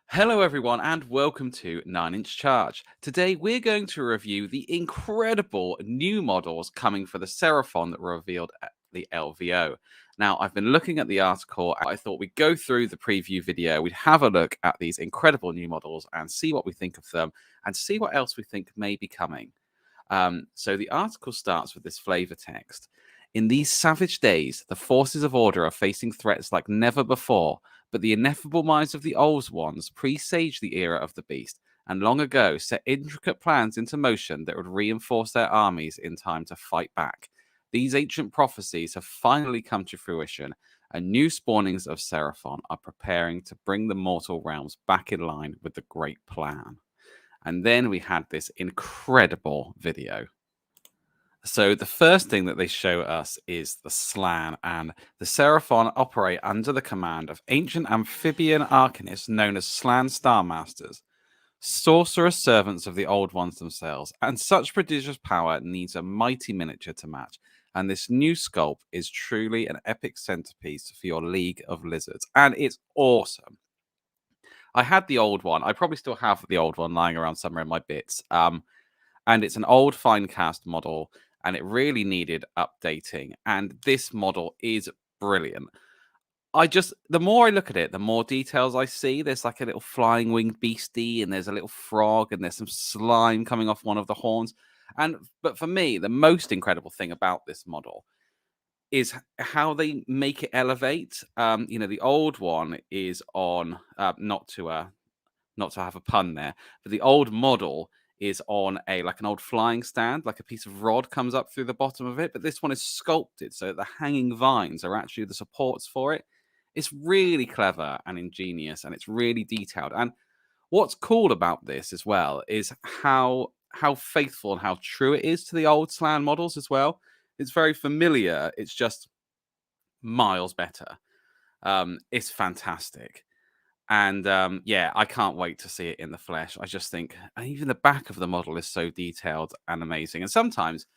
Hello, everyone, and welcome to 9-inch Charge. Today, we're going to review the incredible new models coming for the SERAPHON that were revealed at the LVO. Now, I've been looking at the article. I thought we'd go through the preview video. We'd have a look at these incredible new models and see what we think of them and see what else we think may be coming. So the article starts with this flavor text. In these savage days, the forces of order are facing threats like never before, but the ineffable minds of the old ones presaged the era of the beast, and long ago set intricate plans into motion that would reinforce their armies in time to fight back. These ancient prophecies have finally come to fruition, and new spawnings of Seraphon are preparing to bring the mortal realms back in line with the great plan. And then we had this incredible video. So the first thing that they show us is the Slann, and the Seraphon operate under the command of ancient amphibian arcanists known as Slann Star Masters, sorcerous servants of the Old Ones themselves, and such prodigious power needs a mighty miniature to match. And this new sculpt is truly an epic centerpiece for your League of Lizards, and it's awesome. I had the old one. I probably still have the old one lying around somewhere in my bits. And it's an old Finecast model, and it really needed updating. And this model is brilliant. The more I look at it, the more details I see. There's like a little flying winged beastie, and there's a little frog, and there's some slime coming off one of the horns. But for me, the most incredible thing about this model is how they make it elevate. The old one is on not to have a pun there, but the old model is on like an old flying stand, like a piece of rod comes up through the bottom of it. But this one is sculpted so that the hanging vines are actually the supports for it. It's really clever and ingenious, and it's really detailed. And what's cool about this as well is how faithful and how true it is to the old Slann models as well. It's very familiar. It's just miles better. It's fantastic. And yeah, I can't wait to see it in the flesh. I just think even the back of the model is so detailed and amazing. And sometimes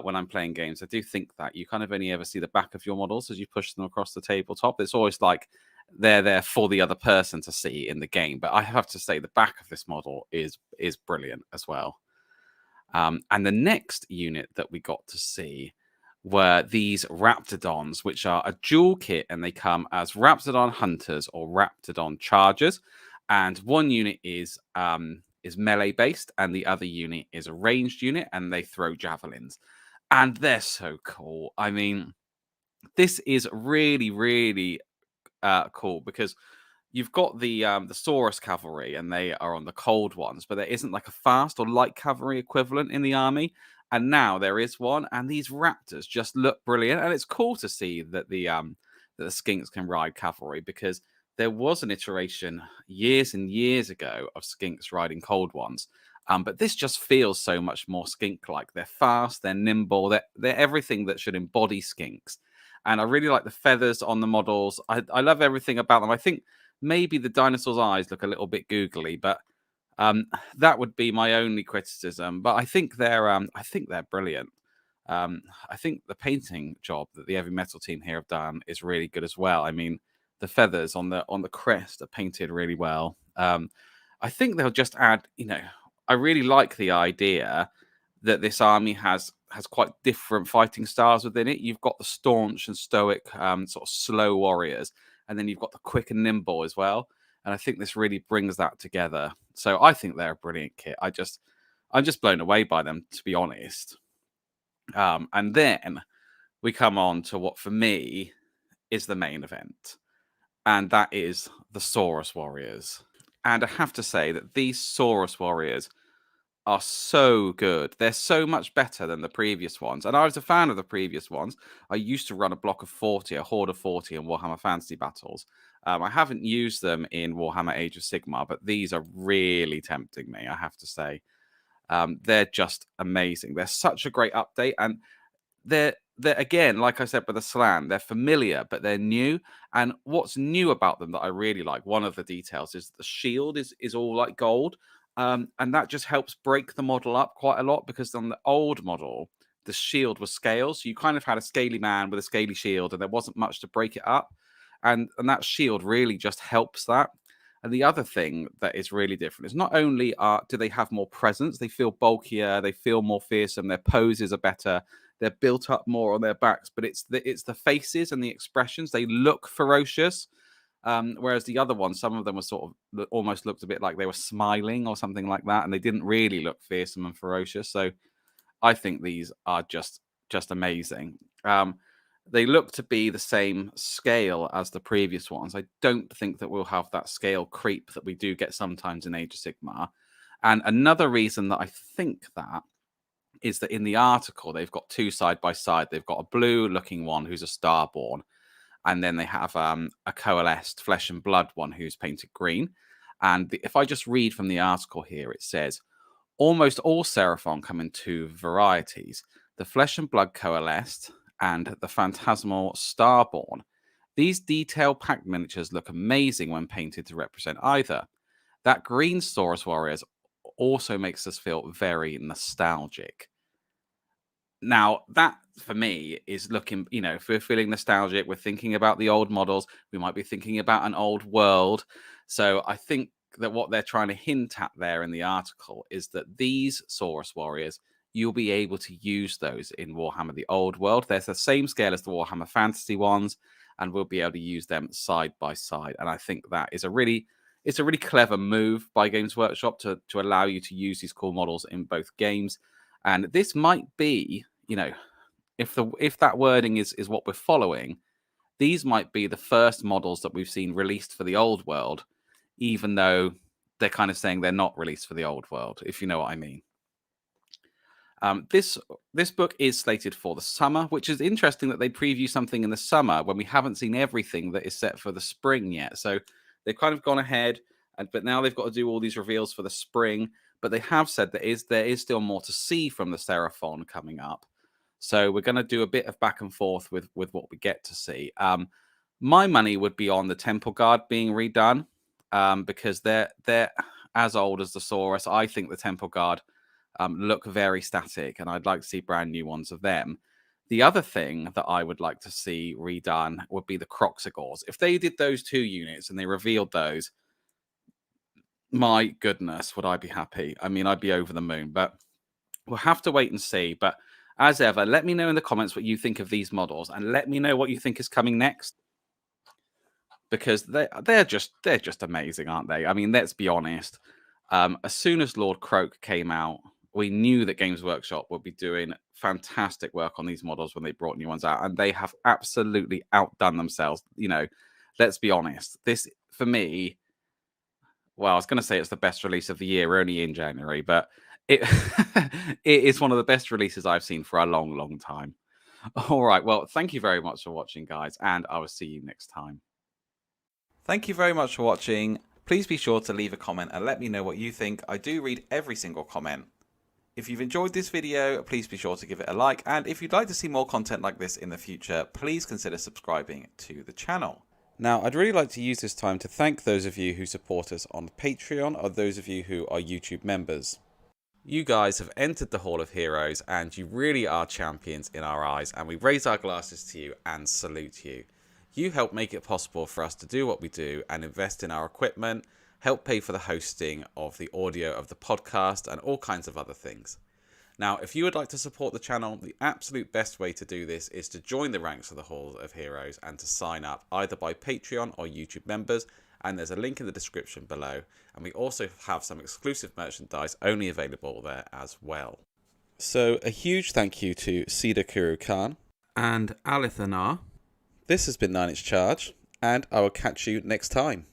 when I'm playing games, I do think that you kind of only ever see the back of your models as you push them across the tabletop. It's always like they're there for the other person to see in the game. But I have to say the back of this model is brilliant as well. And the next unit that we got to see were these Raptidons, which are a dual kit, and they come as Raptidon Hunters or Raptidon Chargers. And one unit is melee based, and the other unit is a ranged unit, and they throw javelins. And they're so cool. I mean, this is really, really cool because you've got the Sauraus cavalry, and they are on the cold ones, but there isn't like a fast or light cavalry equivalent in the army. And now there is one, and these Raptors just look brilliant. And it's cool to see that the Skinks can ride cavalry, because there was an iteration years and years ago of Skinks riding cold ones. But this just feels so much more skink-like. They're fast, they're nimble, they're everything that should embody skinks. And I really like the feathers on the models. I love everything about them. I think maybe the dinosaur's eyes look a little bit googly, but that would be my only criticism. But I think they're brilliant. I think the painting job that the Heavy Metal team here have done is really good as well. I mean, the feathers on the crest are painted really well. I think they'll just add, I really like the idea that this army has quite different fighting styles within it. You've got the staunch and stoic, sort of slow warriors, and then you've got the quick and nimble as well. And I think this really brings that together. So I think they're a brilliant kit. I'm just blown away by them, to be honest. And then we come on to what for me is the main event, and that is the Sauraus warriors. And I have to say that these Sauraus warriors are so good. They're so much better than the previous ones. And I was a fan of the previous ones. I used to run a block of 40, a horde of 40 in Warhammer Fantasy Battles. I haven't used them in Warhammer Age of Sigmar, but these are really tempting me, I have to say. They're just amazing. They're such a great update. And they're again, like I said with the Slann, they're familiar, but they're new. And what's new about them that I really like, one of the details is the shield is all like gold. And that just helps break the model up quite a lot, because on the old model, the shield was scales. So you kind of had a scaly man with a scaly shield, and there wasn't much to break it up. And that shield really just helps that. And the other thing that is really different is not only do they have more presence, they feel bulkier, they feel more fearsome, their poses are better, they're built up more on their backs, but it's the faces and the expressions. They look ferocious. Whereas the other ones, some of them were sort of almost looked a bit like they were smiling or something like that, and they didn't really look fearsome and ferocious. So I think these are just amazing. They look to be the same scale as the previous ones. I don't think that we'll have that scale creep that we do get sometimes in Age of Sigmar. And another reason that I think that is that in the article, they've got two side by side. They've got a blue looking one who's a Starborn, and then they have a coalesced flesh and blood one who's painted green. And if I just read from the article here, it says, almost all Seraphon come in two varieties, the flesh and blood coalesced and the phantasmal Starborn. These detail-packed miniatures look amazing when painted to represent either. That green Sauraus Warriors also makes us feel very nostalgic. Now, that for me is looking, if we're feeling nostalgic, we're thinking about the old models, we might be thinking about an old world. So I think that what they're trying to hint at there in the article is that these Sauraus Warriors, you'll be able to use those in Warhammer The Old World. There's the same scale as the Warhammer Fantasy ones, and we'll be able to use them side by side. And I think that is it's a really clever move by Games Workshop to allow you to use these cool models in both games. And this might be, if that wording is what we're following, these might be the first models that we've seen released for the old world, even though they're kind of saying they're not released for the old world, if you know what I mean. This book is slated for the summer, which is interesting that they preview something in the summer when we haven't seen everything that is set for the spring yet. So they've kind of gone ahead, but now they've got to do all these reveals for the spring. But they have said there is still more to see from the Seraphon coming up. So we're going to do a bit of back and forth with what we get to see. My money would be on the Temple Guard being redone, because they're as old as the Sauraus. I think the Temple Guard look very static, and I'd like to see brand new ones of them. The other thing that I would like to see redone would be the Croxigors. If they did those two units and they revealed those, my goodness, would I be happy? I mean, I'd be over the moon, but we'll have to wait and see. But as ever, let me know in the comments what you think of these models, and let me know what you think is coming next, because they're just amazing, aren't they? I mean, let's be honest. As soon as Lord Croak came out, we knew that Games Workshop would be doing fantastic work on these models when they brought new ones out, and they have absolutely outdone themselves. Let's be honest. This, for me, well, I was going to say it's the best release of the year. We're only in January, but it it is one of the best releases I've seen for a long, long time. All right. Well, thank you very much for watching, guys, and I will see you next time. Thank you very much for watching. Please be sure to leave a comment and let me know what you think. I do read every single comment. If you've enjoyed this video, please be sure to give it a like. And if you'd like to see more content like this in the future, please consider subscribing to the channel. Now, I'd really like to use this time to thank those of you who support us on Patreon, or those of you who are YouTube members. You guys have entered the Hall of Heroes, and you really are champions in our eyes, and we raise our glasses to you and salute you. You help make it possible for us to do what we do and invest in our equipment, help pay for the hosting of the audio of the podcast, and all kinds of other things. Now, if you would like to support the channel, the absolute best way to do this is to join the ranks of the Hall of Heroes and to sign up either by Patreon or YouTube members, and there's a link in the description below. And we also have some exclusive merchandise only available there as well. So a huge thank you to Sida Kuru Khan and Alithanar. This has been 9 Inch Charge, and I will catch you next time.